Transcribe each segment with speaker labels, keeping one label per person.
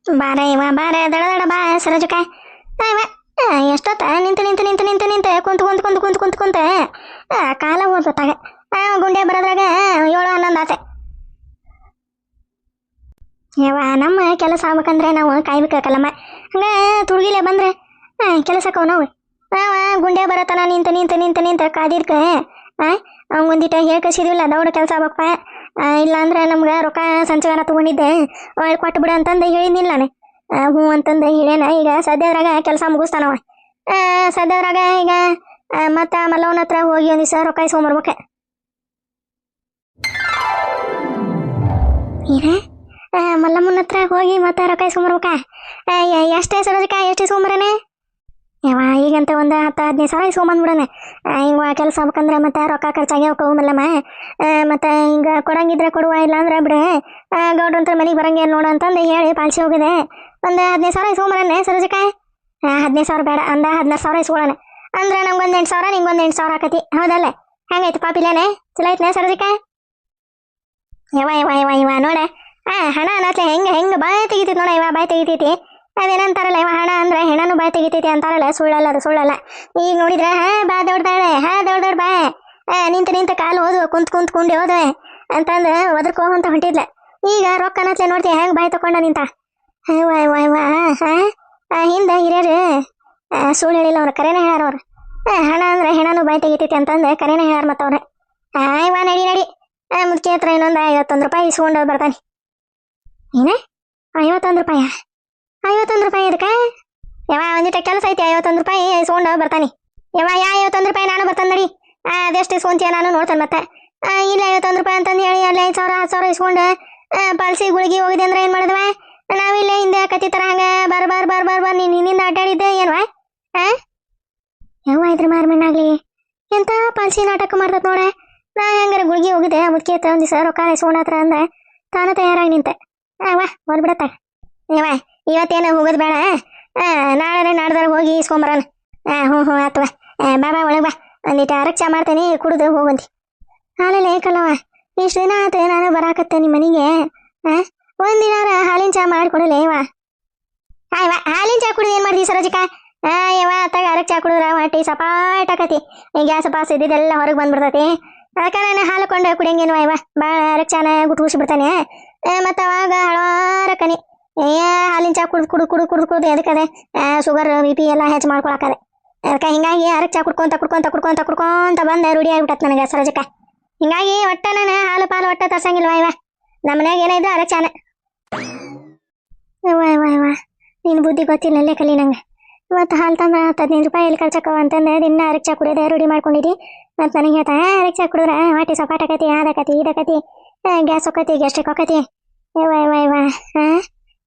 Speaker 1: ಬಾರ ಇವ ಬಾರ ದಡ ದಡ ಬಾ ಸರೋಜಕ. ಇವ ಎಷ್ಟೊತ್ತ ನಿಂತು ನಿಂತು ನಿಂತು ನಿಂತು ನಿಂತು ಕುಂತು ಕುಂತು ಕುಂತು ಕುಂತು ಕುಂತು ಕುಂತ ಕಾಲ ಓದ್ತಾಗ ಗುಂಡೆ ಬರೋದ್ರಾಗ 7-11 ಆತೆ. ಯವ್ವ ನಮ್ಮ ಕೆಲಸ ಆಗ್ಬೇಕಂದ್ರೆ ನಾವು ಕಾಯ್ಬೇಕಲ್ಲಮ್ಮ. ಹಂಗ ತುಡುಗಿಲೆ ಬಂದ್ರೆ ಕೆಲಸಕ್ಕವ ನಾವು ಗುಂಡೆ ಬರತನ ನಿಂತು ನಿಂತು ನಿಂತು ನಿಂತು ಕಾದಿರ್ಕ ಒಂದಿಟ ಹೇಳ್ಕಸಿದಿಲ್ಲ ದೌಡ ಕೆಲಸ ಆಗ್ಬೇಕಪ್ಪ. ಇಲ್ಲಾಂದ್ರೆ ನಮ್ಗೆ ರೊಕ್ಕ ಸಂಚಗಾರ ತೊಗೊಂಡಿದ್ದೆ ಒಳ್ಳೆ ಕೊಟ್ಟು ಬಿಡು ಅಂತಂದು ಹೇಳಿದ್ನಿಲ್ಲ ನಾನು. ಹ್ಞೂ ಅಂತಂದು ಹೇಳೇನ. ಈಗ ಸದ್ಯದ್ರಾಗ ಕೆಲಸ ಮುಗಿಸ್ತಾನವ. ಸದ್ಯದ್ರಾಗ ಈಗ ಮತ್ತೆ ಮಲ್ಲವನ ಹತ್ರ ಹೋಗಿ ಒಂದು ದಿವಸ ರೊಕ್ಕ ಇಸ್ಕೊಂಬರ್ಬೇಕು. ಏನ ಮಲ್ಲಮ್ಮನ ಹತ್ರ ಹೋಗಿ ಮತ್ತೆ ರೊಕ್ಕ ಇಸ್ಕೊಂಬರ್ಬೇಕಾ? ಎಷ್ಟೇ ಸರೋಜಕ ಎಷ್ಟು ಇಸ್ಕೊಂಬರನೆ? ಯಾವ ಈಗಂತ ಒಂದು 10-15 ಸಾವಿರ ಇಸ್ಕೊಂಬಂದ್ಬಿಡೋಣ. ಹಿಂಗ ಕೆಲಸ ಆಗ್ಬೇಕಂದ್ರೆ ಮತ್ತೆ ರೊಕ್ಕ ಖರ್ಚಾಗಿ ಹೋಗವು ಮಲ್ಲಮ್ಮ. ಮತ್ತೆ ಹಿಂಗೆ ಕೊಡಂಗಿದ್ರೆ ಕೊಡುವ, ಇಲ್ಲ ಅಂದ್ರೆ ಬಿಡು ಗೌಡ್ರಂತ್ರ ಮನೆಗೆ ಬರಂಗೆ ನೋಡು ಅಂತಂದು ಹೇಳಿ ಪಾಲಿಸಿ ಹೋಗಿದೆ. ಒಂದು 15 ಸಾವಿರ ಇಸ್ಕೊಂಬರನೆ ಸರೋಜಕ. 15 ಸಾವಿರ ಬೇಡ, ಅಂದ 16 ಸಾವಿರ ಇಸ್ಕೊಳ್ಳೋಣ. ಅಂದ್ರೆ ನಮ್ಗೊಂದು 8 ಸಾವಿರ ನಿಂಗೊಂದು 8 ಸಾವಿರ ಆಕತಿ. ಹೌದಲ್ಲ? ಹೆಂಗೈತಿ ಪಾಪಿಲೇನೆ? ಚಲೋ ಐತ್ನೇ ಸರೋಜಕ? ಯವ ಯವ ಯವ ಇವ ನೋಡ ಹಣ ಅನ್ನತ್ಲೆ ಹೆಂಗೆ ಹೆಂಗೆ ಬಾಯ್ ತೆಗಿತೈತಿ ನೋಡ. ಇವ ಬಾಯ್ ತೆಗಿತೈತಿ. ಅದೇನಂತಾರಲ್ಲ ಇವ ಹಣ ಅಂದ್ರೆ ಹೆಣನು ಬಾಯ್ ತೆಗಿತೈತಿ ಅಂತಾರಲ್ಲ. ಸುಳ್ಳಲ್ಲ, ಅದು ಸುಳ್ಳಲ್ಲ. ಈಗ ನೋಡಿದ್ರೆ ಬಾ ದೊಡ್ಡದಾಳೆ ದೊಡ್ಡ ಬಾ ನಿಂತು ನಿಂತು ಕಾಲು ಹೋದು ಕುಂತ್ ಕುಂತ್ ಕುಂಡಿ ಹೋದ್ವೆ ಅಂತಂದು ಒದರ್ಕೋ ಅಂತ ಹೊಂಟಿದ್ಲ. ಈಗ ರೊಕ್ಕ ಅನ್ನತ್ಲೆ ನೋಡ್ತೀಯ ಹೆಂಗೆ ಬಾಯ್ ತಕೊಂಡ ನಿಂತ. ಹಿಂದೆ ಹಿರಿಯರು ಸುಳ್ಳು ಹೇಳಿಲ್ಲ ಅವ್ರು, ಕರೆನೇ ಹೇಳ್ಯಾರ ಅವ್ರು. ಹಣ ಅಂದ್ರೆ ಹೆಣನು ಬಾಯ್ ತೆಗಿತೈತಿ ಅಂತಂದು ಕರೆನೇ ಹೇಳ್ಯಾರ ಮತ್ತವ್ರೆ. ಇವ ನಡಿ ನಡಿ ಮುದ್ಕೆ ಹತ್ರ ಇನ್ನೊಂದು 51 ರೂಪಾಯಿ ಇಸ್ಕೊಂಡು ಬರ್ತಾನೆ. ಏನ 51 ರೂಪಾಯ? 51 ರೂಪಾಯಿ ಅದಕ್ಕೆ ಯಾವ ಒಂದಿಟ ಕೆಲಸ ಐತಿ. 51 ರೂಪಾಯಿ ಇಸ್ಕೊಂಡು ಬರ್ತಾನೆ. ಯಾವ 51 ರೂಪಾಯಿ ನಾನು ಬರ್ತಾನೆ ನಡಿ. ಅದೆಷ್ಟು ಇಸ್ಕೊಂತೀಯ ನಾನು ನೋಡ್ತಾನೆ ಮತ್ತೆ. ಇಲ್ಲ 51 ರೂಪಾಯಿ ಅಂತಂದು ಹೇಳಿ ಅಲ್ಲಿ 5 ಸಾವಿರ 10 ಸಾವಿರ ಇಸ್ಕೊಂಡು ಪಾಲ್ಸಿ ಗುಳಿಗೆ ಹೋಗಿದೆ ಅಂದ್ರೆ ಏನು ಮಾಡಿದ್ವ ನಾವಿಲ್ಲೇ ಹಿಂದೆ ಕತ್ತಿತರ ಹಂಗೆ ಬರ್ ಬರ್ ಬರ್ ಬರ್ ಬರ್ ನಿನ್ನಿಂದ ಅಡ್ಡಾಡಿದ್ದೆ ಏನ್ವಾ? ಯಾವ ಇದ್ರ ಮಾರ್ಮೆಣ್ಣಾಗ್ಲಿ ಎಂತ ಪಾಲ್ಸಿ ನಾಟಕ ಮಾಡ್ತದ ನೋಡ. ನಾ ಹೆಂಗಾರ ಗುಳಿಗೆ ಹೋಗಿದ್ದೆ ಮುದ್ಕೆ ಹತ್ರ ಒಂದು ದಿವಸ ರೊಕ್ಕ ಇಸ್ಕೊಂಡ ಹತ್ರ ಅಂದ ತಾನು ತಯಾರಾಗಿ ನಿಂತೆ. ಹೊರ್ಬಿಡತ್ತ ಇವ ಇವತ್ತೇನು ಹೋಗೋದು ಬೇಡ. ನಾಳೆ ನಾಡ್ದಾರ ಹೋಗಿ ಇಸ್ಕೊಂಬರೋಣ. ಹ್ಞೂ ಹ್ಞೂ ಆತವ. ಬಾ ಒಳಗೆ ಬಾ, ಒಂದಿಟ್ಟು ಅರಕ್ಷ ಮಾಡ್ತೇನೆ ಕುಡಿದು ಹೋಗಂತಿ. ಹಾಲಲ್ಲಿ ಏಕಲ್ಲವ ಇಷ್ಟು ದಿನ ಆತ ನಾನು ಬರಾಕತ್ತೆ ನಿಮ್ಮ ಮನೆಗೆ. ಒಂದಿನಾರ ಹಾಲಿನ ಚಾ ಮಾಡಿಕೊಡಲೇ ಇವ. ಹಾಲಿನ ಚಾ ಕುಡಿದು ಏನು ಮಾಡ್ತೀವಿ ಸರೋಜಿಕ? ಯವ ಅತ್ತಾಗ ಅರಕ್ ಚಾ ಕುಡಿದ್ರ ಹೊಟ್ಟಿ ಸಪಾಟಾಕತಿ. ಗ್ಯಾಸ್ ಪಾಸ್ ಇದ್ದಿದ್ದೆಲ್ಲ ಹೊರಗೆ ಬಂದ್ಬಿಡ್ತೈತಿ. ಅದಕ್ಕೆ ನಾನು ಹಾಲು ಕೊಂಡು ಕುಡಿಯಂಗೇನು ಇವ ಭಾಳ ಅರಕ್ ಚಾನ ಗುಟ್ಗುಸಿ ಬಿಡ್ತಾನೆ. ಮತ್ತು ಅವಾಗ ಹಳವಾರಕ್ಕನಿ ಹಾಲಿನ ಚಾ ಕುಡ್ದು ಕುಡ್ದು ಕುಡ್ದು ಕುಡ್ದು ಕುಡ್ದು ಅದಕ್ಕದೆ ಶುಗರ್ BP ಎಲ್ಲ ಹೆಚ್ಚು ಮಾಡ್ಕೊಳಕ್ಕದೆ. ಅದಕ್ಕೆ ಹಿಂಗಾಗಿ ಅರಕ್ ಚಾ ಕುಡ್ಕೊಂತ ಕುಡ್ಕೊಂತ ಕುಡ್ಕೊಂತ ಕುಡ್ಕೊಂತ ಬಂದು ರೂಢಿ ಆಗಿಬಿಟ್ಟತ್ ನನಗೆ ಸರೋಜಕ್ಕ. ಹಿಂಗಾಗಿ ಒಟ್ಟ ನಾನು ಹಾಲು ಪಾಲು ಒಟ್ಟ ತರ್ಸಂಗಿಲ್ವ ಇವ. ನಮ್ಮ ಮನ್ಯಾಗ ಏನಾಯ್ತು ಅರಕ್ ಚಾನ. ಇವ ನಿನ್ನ ಬುದ್ಧಿ ಗೊತ್ತಿಲ್ಲ ಅಲ್ಲೇ ಕಲಿ ನಂಗೆ. ಇವತ್ತು ಹಾಲು ತಂದ 15 ರೂಪಾಯಿ ಎಲ್ಲಿ ಕಳ್ಸಕ್ಕವ ಅಂತಂದು ದಿನ ಅರಕ್ ಚಾ ಕುಡಿಯೋದೆ ರೂಢಿ ಮಾಡ್ಕೊಂಡಿದ್ದಿ. ಮತ್ತು ನನಗೆ ಹೇಳ್ತಾ ಅರಕ್ ಚಾ ಕುಡಿದ್ರೆ ಹೊಟ್ಟಿ ಸಪಾಟಕತಿ ಆದಕತಿ ಇದಕತಿ ಗ್ಯಾಸ್ ಹೊಕ್ಕತಿ ಗ್ಯಾಸ್ಟ್ರಿಕ್ ಹೊಕ್ಕತಿ. ಇವ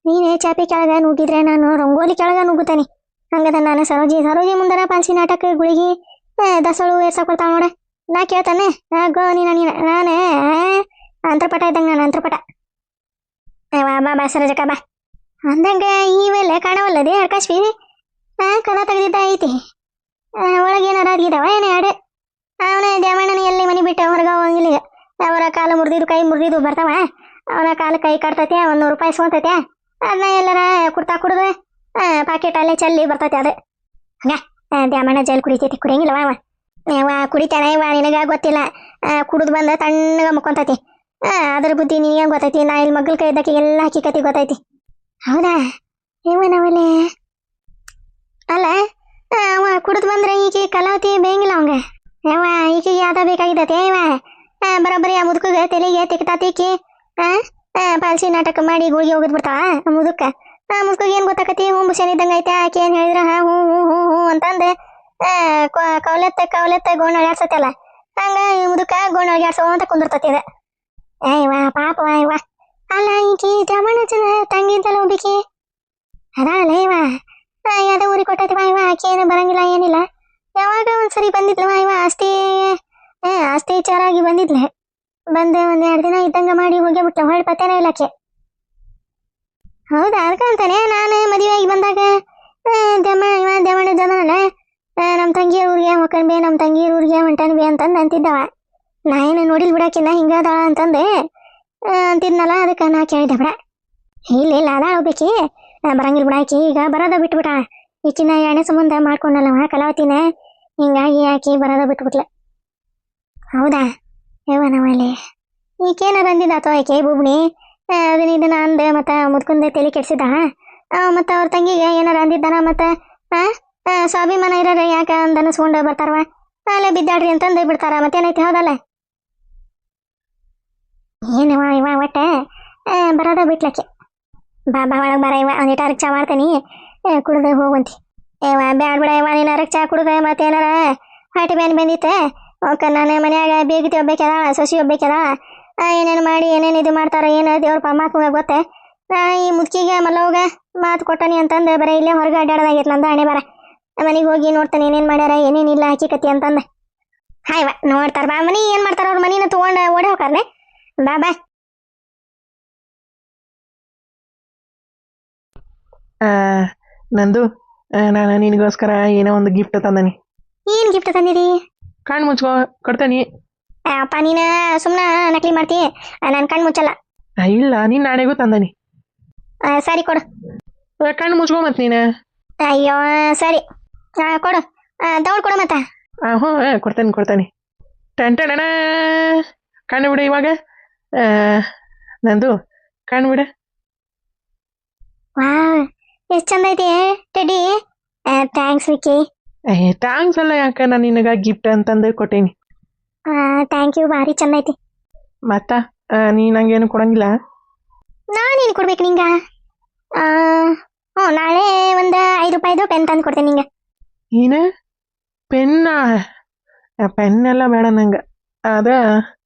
Speaker 1: ನೀನೇ ಚಾಪಿ ಕೆಳಗೆ ನುಗ್ಗಿದ್ರೆ ನಾನು ರಂಗೋಲಿ ಕೆಳಗೆ ನುಗ್ಗುತ್ತಾನೆ. ಹಂಗದ ನಾನು ಸರೋಜಿ ಮುಂದರ ಪಾಲ್ಸಿ ನಾಟಕ ಗುಳಿಗೆ ದಸಳು ಏರ್ಸಕೊಳ್ತಾವ ನೋಡ. ನಾ ಕೇಳ್ತಾನೆ ಗೋ ನಾನೇ ಅಂತರ್ಪಟ ಇದ್ದಂಗೆ. ನಾನು ಅಂತರ್ಪಟ. ಬಾ ಸರೋಜಕ್ಕ ಬಾ ಅಂದಂಗೆ ಇವೆಲ್ಲ ಕಾಣವಲ್ಲದೆ ಆಕಾಶ್ವಿ. ಕದ ತೆಗೆದಿದ್ದ ಐತಿ ಒಳಗೇನಾರ ಅದ್ಗಿದಾವ ಏನೇ ಹಾಡು. ಅವನ ದ್ಯಾಮಣ್ಣನ ಎಲ್ಲಿ ಮನೆ ಬಿಟ್ಟು ಹೊರಗೆ ಹೋಗಂಗಿಲ್ಲ. ಅವರ ಕಾಲು ಮುರಿದಿದ್ದು ಕೈ ಮುರಿದಿದ್ದು ಬರ್ತಾವ. ಅವನ ಕಾಲು ಕೈ ಕಟ್ತೈತೆ 100 ರೂಪಾಯಿ ಇಸ್ಕೊಂತೈತೆ. ಅದನ್ನ ಎಲ್ಲರ ಕುಡ್ತಾ ಕುಡಿದು ಪಾಕೆಟ್ ಅಲ್ಲೇ ಚೆಲ್ಲಿ ಬರ್ತೈತೆ. ಅದು ಹಂಗ ದ್ಯಾಮಣ್ಣ ಜಲ್ ಕುಡಿತೈತಿ ಕುಡಿಯಂಗಿಲ್ಲವ ಅವ ಕುಡಿತಾನೆ. ಇವ ನಿನಗೆ ಗೊತ್ತಿಲ್ಲ. ಕುಡಿದು ಬಂದ ತಣ್ಣಗೆ ಮುಕ್ಕೊಂತೈತಿ. ಅದ್ರ ಬುದ್ಧಿ ನೀನು ಗೊತ್ತೈತಿ. ನಾ ಇಲ್ಲಿ ಮಗ್ಗಲ ಕೈ ಇದ್ದಕ್ಕೆ ಎಲ್ಲ ಹಕ್ಕಿಕತಿ ಗೊತ್ತೈತಿ. ಹೌದಾ ನಾವಲ್ಲೇ ಅಲ್ಲ ಅವ ಕುಡಿದು ಬಂದ್ರೆ ಈಕೆ ಕಲಾವತಿ ಬೇಯಂಗಿಲ್ಲ ಅವಂಗ. ಯಾವ ಈಕೆಗೆ ಯಾವ್ದ ಬೇಕಾಗಿದ್ದತೆ ಇವ ಬರೋಬ್ಬರಿ ಆ ಮುದುಕಗೆ ತೆಲಿಗೆ ತಿಕ್ತಾ ತಿಕ್ಕಿ ಪಾಲ್ಸಿ ನಾಟಕ ಮಾಡಿ ಗುಳಿಗೆ ಹೋಗಿದ್ ಬಿಡ್ತಾವ. ಮುದುಕ ಮುದುಕಗೆ ಏನು ಗೊತ್ತಾಕತಿ? ಹುಂಬುಸೇನ್ ಇದ್ದಂಗೆ ಐತೆ. ಆಕೆ ಏನು ಹೇಳಿದ್ರ ಹ್ಞೂ ಹ್ಞೂ ಹ್ಞೂ ಹ್ಞೂ ಅಂತಂದು ಕವಲೆತ್ತ ಗೋಣ ಅಡ್ಯಾಡ್ಸತ್ತಲ್ಲ. ಹಂಗ ಈ ಮುದುಕ ಗೋಣ ಅಡ್ಯಾಡ್ಸೋ ಅಂತ ಕುಂದಿರ್ತತಿ. ಇದು ಇವ ಪಾಪವ ಇವ. ಅಲ್ಲ ಈಕಿ ಜಮಣ್ಣ ತಂಗಿ ಇದ್ದಲ್ಲ ಒಬ್ಬಿಕಿ ಅದಾಳಲ್ಲ ಇವ ಯಾವ್ದೋ ಊರಿಗೆ ಕೊಟ್ಟೈತಿವ. ಇವ ಆಕೆ ಏನು ಬರಂಗಿಲ್ಲ ಏನಿಲ್ಲ. ಯಾವಾಗ ಒಂದ್ಸರಿ ಬಂದಿದ್ಲವ ಇವ ಆಸ್ತಿ ವಿಚಾರಾಗಿ ಬಂದಿದ್ಲೆ. ಬಂದು 1-2 ದಿನ ಇದ್ದಂಗೆ ಮಾಡಿ ಹೋಗಿ ಬಿಟ್ಟ. ಹೊಳ್ಳಿ ಪತ್ತೇನೇ ಇಲ್ಲಕ್ಕೆ. ಹೌದಾ ಅದಕ್ಕಂತಾನೆ ನಾನು ಮದುವೆಯಾಗಿ ಬಂದಾಗ ದೇವಣ್ಣ ಜಮನಲ್ಲ ನಮ್ಮ ತಂಗಿಯರ ಊರಿಗೆ ಹೊಕ್ಕನ್ಬೇ ನಮ್ಮ ತಂಗಿಯರ ಊರಿಗೆ ಹೊಂಟನ್ಬೇ ಅಂತಂದು ಅಂತಿದ್ದವ. ನಾ ಏನು ನೋಡಿಲ್ ಬಿಡಾಕಿನ್ನ ಹಿಂಗದ ಅಂತಂದೆ ಅಂತಿದ್ನಲ್ಲ. ಅದಕ್ಕೆ ನಾ ಕೇಳಿದೆ ಬಿಡ. ಇಲ್ಲ ಅದ ಹೋಗ್ಬೇಕಿ ಬರಂಗಿಲ್ಲ ಬಿಡ ಆಕಿ ಈಗ ಬರೋದ ಬಿಟ್ಬಿಟ್ಟ. ಈಕಿನ ಎಣ್ಣೆ ಸಂಬಂಧ ಮಾಡ್ಕೊಂಡಲ್ಲವ ಕಲಾವತಿನ, ಹಿಂಗಾಗಿ ಆಕಿ ಬರೋದ ಬಿಟ್ಬಿಟ್ಲ. ಹೌದಾ ಯವ್ವ ನಮ್ಮಲ್ಲಿ ಈಕೇನಾರ ಅಂದಿದ್ದಾತೋ ಆಕೆ ಬುಬ್ಣಿ, ಅದನ್ನ ಇದನ್ನ ಅಂದೆ ಮತ್ತೆ ಮುದ್ಕುಂದೆ ತಲೆ ಕೆಡ್ಸಿದ. ಮತ್ತೆ ಅವ್ರ ತಂಗಿಗೆ ಏನಾರ ಅಂದಿದ್ದಾನ ಮತ್ತೆ ಸ್ವಾಭಿಮಾನ ಇರೋರ ಯಾಕೆ ಅಂದ್ ಅನಿಸ್ಕೊಂಡು ಬರ್ತಾರವ, ಅಲ್ಲೇ ಬಿದ್ದಾಡ್ರಿ ಅಂತಂದು ಬಿಡ್ತಾರ. ಮತ್ತೇನೈತಿ ಹೌದಲ್ಲ? ಏನವ ಇವ ಒಟ್ಟೆ ಬರೋದ ಬಿಟ್ಲಕ್ಕೆ. ಬಾ ಬಾ ಒಳಗೆ ಬರ ಇವ, ಒಂದಿಟ್ಟು ಅರಕ್ ಚಾ ಮಾಡ್ತೀನಿ, ಕುಡ್ದೆ ಹೋಗುವಂತಿ. ಬ್ಯಾಡ್ ಬಿಡ ಇವ, ನೀನು ಅರಕ್ ಚಾ ಕುಡ್ದೆ ಮತ್ತೇನಾರ ಹೊಟ್ಟೆ ಬೇನ್ ಬಂದಿತ್ತೆ ಓಕೆ. ನಾನು ಮನ್ಯಾಗ ಬೇಗತಿ ಒಬ್ಬೇಕದ, ಸೊಸಿ ಒಬ್ಬೇಕದ, ಏನೇನು ಮಾಡಿ ಏನೇನು ಇದು ಮಾಡ್ತಾರ ಏನು ದೇವ್ರ ಪರಮಾತ್ಮಗೆ ಗೊತ್ತೆ. ಈ ಮುದುಕಿಗೆ ಮಲ್ಲವ್ಗ ಮಾತು ಕೊಟ್ಟನಿ ಅಂತಂದು ಬರೀ ಇಲ್ಲೇ ಹೊರಗೆ ಅಡ್ಡಾಡೋದಾಗಿತ್ತು ನಂದು ಹಣೆ ಬರ. ಮನೆಗೆ ಹೋಗಿ ನೋಡ್ತಾನೆ ಏನೇನು ಮಾಡ್ಯಾರ ಏನೇನಿಲ್ಲ ಹಾಕಿಕತಿ ಅಂತಂದು. ಹಾಯ್ವ ನೋಡ್ತಾರ ಬಾ ಮನಿ ಏನು ಮಾಡ್ತಾರ ಅವ್ರ ಮನಿನ ತೊಗೊಂಡು ಓಡಿ ಹೋಗ್ತಾರನೆ. ಬಾ ಬಾ.
Speaker 2: ನಂದು ನಾನು ನಿನಗೋಸ್ಕರ ಏನೋ ಒಂದು ಗಿಫ್ಟ್ ತಂದನಿ.
Speaker 1: ಏನು ಗಿಫ್ಟ್ ತಂದಿರಿ?
Speaker 2: ಕಣ್ಣು ಮುಚ್ಕೋ ಕೊಡ್ತಾನಿ.
Speaker 1: ಅಪ್ಪ ನೀನು ಸುಮ್ಮನೆ ನಕಲಿ ಮಾಡ್ತಿ, ನಾನು ಕಣ್ಣು ಮುಚ್ಚಲ್ಲ.
Speaker 2: ಇಲ್ಲ ನೀನು ನಾಳೆಗೂ ತಂದನಿ.
Speaker 1: ಸರಿ ಕೊಡು.
Speaker 2: ಕಣ್ಣು ಮುಚ್ಕೋ ಮತ್ತೆ ನೀನು.
Speaker 1: ಅಯ್ಯೋ ಸರಿ ಕೊಡು, ದೌಡ್ ಕೊಡು ಮತ್ತೆ.
Speaker 2: ಹ್ಞೂ ಕೊಡ್ತಾನೆ. ಟಂಟಣ ಕಣ್ಣು ಬಿಡು ಇವಾಗ. ನಂದು ಕಣ್ಣು ಬಿಡು.
Speaker 1: ವಾವ್ ಎಷ್ಟು ಚಂದ ಐತಿ ಟೆಡಿ. ಥ್ಯಾಂಕ್ಸ್ ವಿಕ್ಕಿ.
Speaker 2: ಥ್ಯಾಂಕ್ಸ್ ಅಲ್ಲ, ಯಾಕೆ ನಾನು ನಿನಗೆ ಗಿಫ್ಟ್ ಅಂತಂದು ಕೊಟ್ಟೀನಿ.
Speaker 1: ಥ್ಯಾಂಕ್ ಯು, ಭಾರಿ ಚಂದ ಐತಿ.
Speaker 2: ಮತ್ತ ನೀ ನಂಗೇನು ಕೊಡಂಗಿಲ್ಲ?
Speaker 1: ನಾನೇನು ಕೊಡ್ಬೇಕು ನಿಂಗೆ? ಹ್ಞೂ ನಾಳೆ ಒಂದು 5 ರೂಪಾಯಿದು ಪೆನ್ ತಂದು ಕೊಡ್ತೀನಿ ನಿಂಗೆ.
Speaker 2: ಏನು ಪೆನ್ನ? ಪೆನ್ನೆಲ್ಲ ಬೇಡ ನಂಗೆ. ಅದೇ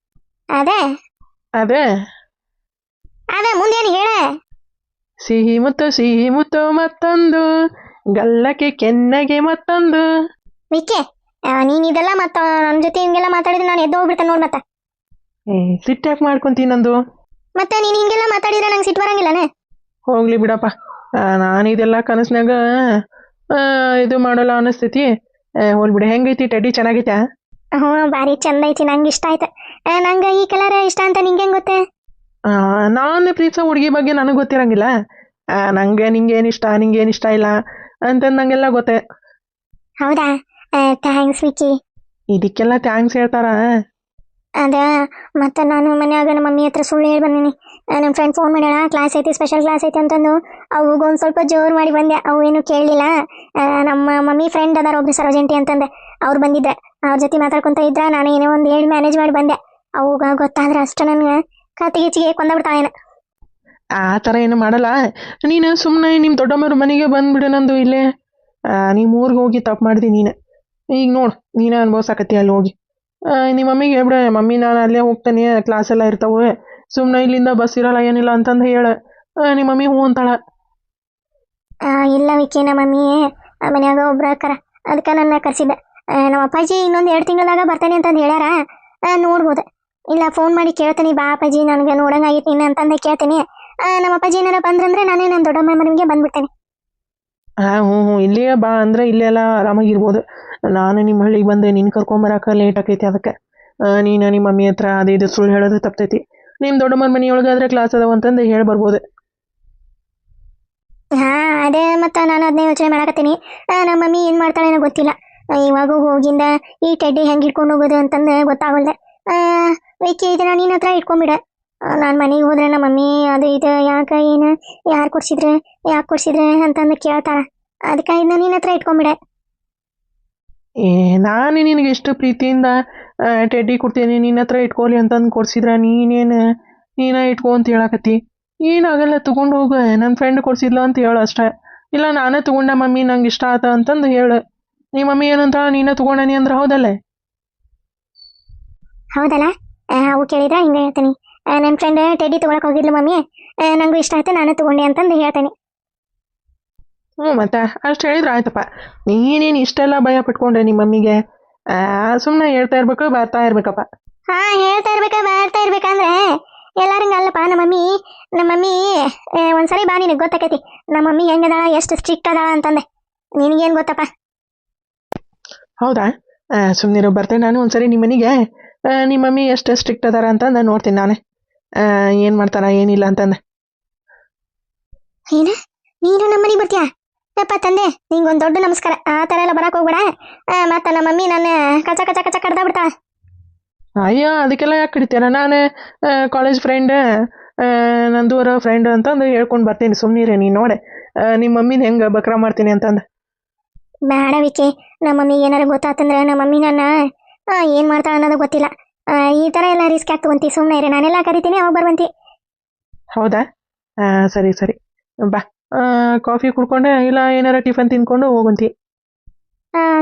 Speaker 1: ಅದೇ
Speaker 2: ಅದೇ
Speaker 1: ಅದೇ ಮುಂದೇನು ಹೇಳ?
Speaker 2: ಸಿಹಿ ಮುತ್ತು ಮತ್ತೊಂದು, ಗಲ್ಲಕ್ಕೆ ಕೆನ್ನೆಗೆ ಮತ್ತೊಂದು.
Speaker 1: ವಿಕ್ಕೆ ನೀನು ಇದೆಲ್ಲ ಮತ್ತು ನನ್ನ ಜೊತೆ ಹಿಂಗೆಲ್ಲ ಮಾತಾಡಿದ್ರೆ ನಾನು ಎದ್ದು ಹೋಗ್ಬಿಡ್ತೇನೆ ನೋಡಿ. ಮತ್ತೆ
Speaker 2: ಸಿಟ್ಟಾಕ್ ಮಾಡ್ಕೊಂತೀನಿ ನಂದು.
Speaker 1: ಮತ್ತೆ ನೀನು ಹಿಂಗೆಲ್ಲ ಮಾತಾಡಿದ್ರೆ ನಂಗೆ ಸಿಟ್ಟು ಬರಂಗಿಲ್ಲನೇ?
Speaker 2: ಹೋಗ್ಲಿ ಬಿಡಪ್ಪ, ನಾನು ಇದೆಲ್ಲ ಕನಸ್ನಾಗ ಇದು ಮಾಡಲ್ಲ ಅನಿಸ್ತೈತಿ. ಹೋಗ್ಬಿಡಿ. ಹೆಂಗೈತಿ ಟೆಡಿ, ಚೆನ್ನಾಗೈತಾ?
Speaker 1: ಹ್ಞೂ ಭಾರಿ ಚಂದ ಐತಿ, ನಂಗೆ ಇಷ್ಟ ಆಯ್ತು. ನಂಗೆ ಈ ಕಲರ್ ಇಷ್ಟ ಅಂತ ನಿಂಗೆ ಹೆಂಗೆ ಗೊತ್ತೇ?
Speaker 2: ನಾನು ಪ್ರೀತಿಸೋ ಹುಡುಗಿ ಬಗ್ಗೆ ನನಗೆ ಗೊತ್ತಿರಂಗಿಲ್ಲ. ನಂಗೆ ನಿಂಗೇನು ಇಷ್ಟ ನಿಂಗೇನು ಇಷ್ಟ ಇಲ್ಲ ಅಂತಂದು ನಂಗೆಲ್ಲ ಗೊತ್ತೇ.
Speaker 1: ಹೌದಾ? ಥ್ಯಾಂಕ್ಸ್ ವಿಕ್ಕಿ.
Speaker 2: ಇದಕ್ಕೆಲ್ಲ ಥ್ಯಾಂಕ್ಸ್ ಹೇಳ್ತಾರ?
Speaker 1: ಅದ ಮತ್ತು ನಾನು ಮನ್ಯಾಗ ನಮ್ಮ ಮಮ್ಮಿ ಹತ್ರ ಸುಳ್ಳು ಹೇಳಿ ಬಂದೀನಿ. ನಮ್ಮ ಫ್ರೆಂಡ್ ಫೋನ್ ಮಾಡ್ಯಾಳ, ಕ್ಲಾಸ್ ಐತಿ, ಸ್ಪೆಷಲ್ ಕ್ಲಾಸ್ ಐತಿ ಅಂತಂದು. ಅವಾಗ ಒಂದು ಸ್ವಲ್ಪ ಜೋರು ಮಾಡಿ ಬಂದೆ, ಅವು ಏನು ಕೇಳಲಿಲ್ಲ. ನಮ್ಮ ಮಮ್ಮಿ ಫ್ರೆಂಡ್ ಅದಾರ ಒಬ್ರು ಸರೋಜಂಟಿ ಅಂತಂದೆ, ಅವ್ರು ಬಂದಿದ್ದೆ. ಅವ್ರ ಜೊತೆ ಮಾತಾಡ್ಕೊತ ಇದ್ರೆ ನಾನು ಏನೋ ಒಂದು ಹೇಳಿ ಮ್ಯಾನೇಜ್ ಮಾಡಿ ಬಂದೆ. ಅವಾಗ ಗೊತ್ತಾದ್ರೆ ಅಷ್ಟು ನನಗೆ ಕತ್ತಿಗಿಚ್ಚಿಗೆ ಕೊಂದಬಿಡ್ತಾವೇನ.
Speaker 2: ಆ ಥರ ಏನು ಮಾಡಲ್ಲ. ನೀನು ಸುಮ್ಮನೆ ನಿಮ್ಮ ದೊಡ್ಡಮ್ಮರ ಮನೆಗೆ ಬಂದುಬಿಡು ನಂದು ಇಲ್ಲೇ. ನಿಮ್ಮ ಊರಿಗೆ ಹೋಗಿ ತಪ್ಪು ಮಾಡಿದಿ ನೀನು. ಈಗ ನೋಡು ನೀನು ಅನ್ಭವಿಸಾಕತ್ತಿ ಅಲ್ಲಿ ಹೋಗಿ. ನಿಮ್ಮ ಮಮ್ಮಿಗೆ ಹೇಳ್ಬಿಡ, ಮಮ್ಮಿ ನಾನು ಅಲ್ಲೇ ಹೋಗ್ತೇನೆ, ಕ್ಲಾಸ್ ಎಲ್ಲ ಇರ್ತಾವೆ, ಸುಮ್ಮನೆ ಇಲ್ಲಿಂದ ಬಸ್ ಇರಲ್ಲ ಏನಿಲ್ಲ ಅಂತಂದು ಹೇಳ. ನಿಮ್ಮ ಮಮ್ಮಿ ಹ್ಞೂ ಅಂತಾಳ.
Speaker 1: ಇಲ್ಲ ವಿಕ್ಕಿ, ನಮ್ಮ ಮಮ್ಮಿ ಮನ್ಯಾಗ ಒಬ್ರು ಅಕ್ಕಾರ, ಅದಕ್ಕೆ ನನ್ನ ಕರೆಸಿದ್ದೆ. ನಮ್ಮ ಅಪ್ಪಾಜಿ ಇನ್ನೊಂದು 2 ತಿಂಗಳದಾಗ ಬರ್ತೇನೆ ಅಂತಂದು ಹೇಳ್ಯಾರ. ನೋಡ್ಬೋದು, ಇಲ್ಲ ಫೋನ್ ಮಾಡಿ ಕೇಳ್ತೀನಿ, ಬಾ ಅಪ್ಪಾಜಿ ನನಗೆ ನೋಡಂಗಾಗಿತ್ತು ನೀನು ಅಂತಂದು ಕೇಳ್ತೀನಿ. ನಮ್ಮ ಅಪ್ಪಾಜಿ ಏನಾರ ಬಂದ್ರಂದ್ರೆ ನಾನೇ ನಮ್ಮ ದೊಡ್ಡಮ್ಮ ಮನೆಗೆ ಬಂದ್ಬಿಡ್ತೇನೆ.
Speaker 2: ಹ್ಞೂ ಇಲ್ಲೇ ಬಾ ಅಂದರೆ ಇಲ್ಲೆಲ್ಲ ಆರಾಮಾಗಿರ್ಬೋದು. ನಾನು ನಿಮ್ಮ ಹಳ್ಳಿಗೆ ಬಂದೆ, ನಿನ್ನ ಕರ್ಕೊಂಬರಕ್ಕೆ ಲೇಟ್ ಆಕೈತಿ. ಅದಕ್ಕೆ ನೀನು ನಿಮ್ಮ ಮಮ್ಮಿ ಹತ್ರ ಅದು ಇದು ಸುಳ್ಳು ಹೇಳೋದು ತಪ್ತೈತಿ. ನಿಮ್ಮ ದೊಡ್ಡಮ್ಮನ ಮನೆಯೊಳಗಾದ್ರೆ ಕ್ಲಾಸ್ ಅದಾವ ಅಂತಂದು ಹೇಳಿ ಬರ್ಬೋದು.
Speaker 1: ಅದೇ ಮತ್ತು ನಾನು ಅದನ್ನೇ ಯೋಚನೆ ಮಾಡಕತ್ತೀನಿ. ನಮ್ಮ ಮಮ್ಮಿ ಏನು ಮಾಡ್ತಾಳೇನೋ ಗೊತ್ತಿಲ್ಲ. ಇವಾಗ ಹೋಗಿಂದ ಈ ಟೆಡ್ಡಿ ಹೆಂಗೆ ಇಟ್ಕೊಂಡು ಹೋಗೋದು ಅಂತಂದು ಗೊತ್ತಾಗಲ್ದೆ. ವಿಕ್ಕಿ ಇದನ್ನ ನಿನ್ನ ಹತ್ರ ಇಟ್ಕೊಂಬಿಡ. ನಾನು ಮನೆಗೆ ಹೋದ್ರೆ ನಮ್ಮ ಮಮ್ಮಿ ಅದು ಇದು ಯಾಕೆ ಏನು ಯಾರು ಕೊಡ್ಸಿದ್ರೆ ಅಂತಂದು ಕೇಳ್ತಾಳ. ಅದಕ್ಕೆ ಇದನ್ನ ನಿನ್ನ ಹತ್ರ ಇಟ್ಕೊಂಬಿಡ.
Speaker 2: ನಾನು ನಿನಗೆ ಎಷ್ಟು ಪ್ರೀತಿಯಿಂದ ಟೆಡ್ಡಿ ಕೊಡ್ತೀನಿ, ನಿನ್ನ ಹತ್ರ ಇಟ್ಕೊಳ್ಳಿ ಅಂತಂದು ಕೊಡ್ಸಿದ್ರೆ ನೀನೇ ಇಟ್ಕೊ ಅಂತ ಹೇಳಕತ್ತಿ. ಏನಾಗಲ್ಲ, ತೊಗೊಂಡು ಹೋಗು, ನನ್ನ ಫ್ರೆಂಡ್ ಕೊಡ್ಸಿದ್ಲ ಅಂತ ಹೇಳು ಅಷ್ಟೇ. ಇಲ್ಲ ನಾನೇ ತೊಗೊಂಡೆ ಮಮ್ಮಿ, ನಂಗೆ ಇಷ್ಟ ಆತ ಅಂತಂದು ಹೇಳು. ನಿಮ್ಮ ಮಮ್ಮಿ ಏನಂತ ನೀನೇ ತೊಗೊಂಡನಿ ಅಂದ್ರೆ ಹೌದಲ್ಲ?
Speaker 1: ಹೌದಲ್ಲ? ಅವು ಕೇಳಿದ್ರೆ ಹಿಂಗೆ ಹೇಳ್ತೀನಿ, ನನ್ನ ಫ್ರೆಂಡ್ ಟೆಡ್ಡಿ ತೊಗೊಳಕ್ಕೆ ಹೋಗಿದ್ಲು ಮಮ್ಮಿ, ನನಗೂ ಇಷ್ಟ ಆಯ್ತು ನಾನೇ ತೊಗೊಂಡೆ ಅಂತಂದು ಹೇಳ್ತೇನೆ.
Speaker 2: ಮತ್ತೆ ಅಷ್ಟು ಹೇಳಿದ್ರೆ ಆಯ್ತಪ್ಪ. ನೀನೇನು ಇಷ್ಟೆಲ್ಲ ಭಯ ಪಟ್ಕೊಂಡ್ರೆ ನಿಮ್ಮ ಮಮ್ಮಿಗೆ? ಸುಮ್ಮನೆ ಹೇಳ್ತಾ ಇರ್ಬೇಕು, ಬರ್ತಾ ಇರ್ಬೇಕಪ್ಪ.
Speaker 1: ಹೇಳ್ತಾ ಇರ್ಬೇಕಂದ್ರೆ ಎಲ್ಲಾರಂಗೆ ಅಲ್ಲಪ್ಪ. ನಮ್ಮ ಮಮ್ಮಿ ಒಂದ್ಸರಿ ಬಾ, ನಿನಗೆ ಗೊತ್ತಾಕೈತಿ ನಮ್ಮ ಮಮ್ಮಿ ಹೆಂಗದಾಳ, ಎಷ್ಟು ಸ್ಟ್ರಿಕ್ಟ್ ಅದಾಳ ಅಂತಂದೆ. ನಿನಗೇನು ಗೊತ್ತಪ್ಪ?
Speaker 2: ಹೌದಾ? ಸುಮ್ಮನಿರು, ಬರ್ತೇನೆ ನಾನು ಒಂದ್ಸರಿ ನಿಮ್ಮ ಮನೆಗೆ. ನಿಮ್ಮ ಮಮ್ಮಿ ಎಷ್ಟು ಸ್ಟ್ರಿಕ್ಟ್ ಅದಾರ ಅಂತಂದು ನೋಡ್ತೀನಿ ನಾನೇ, ಏನು ಮಾಡ್ತಾರ ಏನಿಲ್ಲ ಅಂತಂದೆ.
Speaker 1: ಏನು ನೀನು ನಮ್ಮ ಮನೆಗೆ ಬರ್ತೀಯಾ? ಯಪ್ಪ ತಂದೆ ನಿಂಗೊಂದು ದೊಡ್ಡ ನಮಸ್ಕಾರ. ಆ ಥರ ಎಲ್ಲ ಬರಕ್ಕೆ ಹೋಗ್ಬೇಡ. ಮತ್ತು ನಮ್ಮ ಮಮ್ಮಿ ನನ್ನ ಕಚ ಕಚ ಕಚ ಕಡ್ದ ಬಿಡ್ತಾಳ.
Speaker 2: ಅಯ್ಯೋ ಅದಕ್ಕೆಲ್ಲ ಯಾಕೆ ಕಡಿತೀರ? ನಾನು ಕಾಲೇಜ್ ಫ್ರೆಂಡ್, ನಂದೂರ ಫ್ರೆಂಡ್ ಅಂತಂದು ಹೇಳ್ಕೊಂಡು ಬರ್ತೀನಿ. ಸುಮ್ಮನಿರಿ ನೀನು ನೋಡೆ ನಿಮ್ಮ ಮಮ್ಮಿನ ಹೆಂಗೆ ಬಕ್ರ ಮಾಡ್ತೀನಿ ಅಂತಂದು.
Speaker 1: ಬೇಡ ವಿಕಿ, ನಮ್ಮ ಮಮ್ಮಿಗೆ ಏನಾರು ಗೊತ್ತಾತಂದ್ರೆ ನಮ್ಮ ಮಮ್ಮಿ ನನ್ನ ಏನು ಮಾಡ್ತಾಳೆ ಅನ್ನೋದು ಗೊತ್ತಿಲ್ಲ. ಈ ಥರ ಎಲ್ಲ ರಿಸ್ಕ್ ಯಾಕೆ ತಗೊಂತಿ? ಸುಮ್ಮನೆ ಇರಿ, ನಾನೆಲ್ಲ ಕರಿತೀನಿ, ಅವಾಗ ಬರ್ಬಂತಿ.
Speaker 2: ಹೌದಾ? ಸರಿ ಸರಿ ಬಾ. ಕಾಫಿ ಕುಡ್ಕೊಂಡೆ ಇಲ್ಲ ಏನಾರ ಟಿಫನ್ ತಿನ್ಕೊಂಡು ಹೋಗಂತಿ?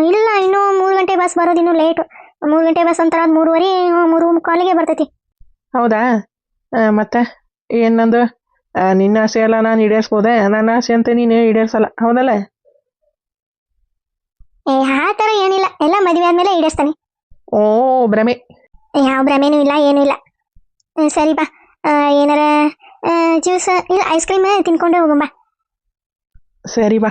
Speaker 1: ಇಲ್ಲ, ಇನ್ನೂ 3 ಗಂಟೆ ಬಸ್ ಬರೋದು, ಇನ್ನೂ ಲೇಟು. 3 ಗಂಟೆ ಬಸ್ ಅಂತರ 3:30, 3:45 ಬರ್ತೈತಿ.
Speaker 2: ಹೌದಾ? ಮತ್ತೆ ಏನು ನಂದು ನಿನ್ನ ಆಸೆ ಎಲ್ಲ ನಾನು ಈಡೇರಿಸ್ಬೋದೆ? ನನ್ನ ಆಸೆ ಅಂತ ನೀನು ಈಡೇರಿಸಲ್ಲ, ಹೌದಲ್ಲ?
Speaker 1: ಆ ಥರ ಏನಿಲ್ಲ, ಎಲ್ಲ ಮದುವೆ ಆದಮೇಲೆ ಈಡೇರಿಸ್ತಾನೆ.
Speaker 2: ಓ ಭ್ರಮೆ.
Speaker 1: ಯಾವ ಭ್ರಮೆನೂ ಇಲ್ಲ, ಏನೂ ಇಲ್ಲ. ಸರಿ ಬಾ, ಏನಾರ ಜ್ಯೂಸ್ ಇಲ್ಲ ಐಸ್ ಕ್ರೀಮ್ ತಿನ್ಕೊಂಡೇ ಹೋಗಂಬ.
Speaker 2: ಸರಿ ಬಾ.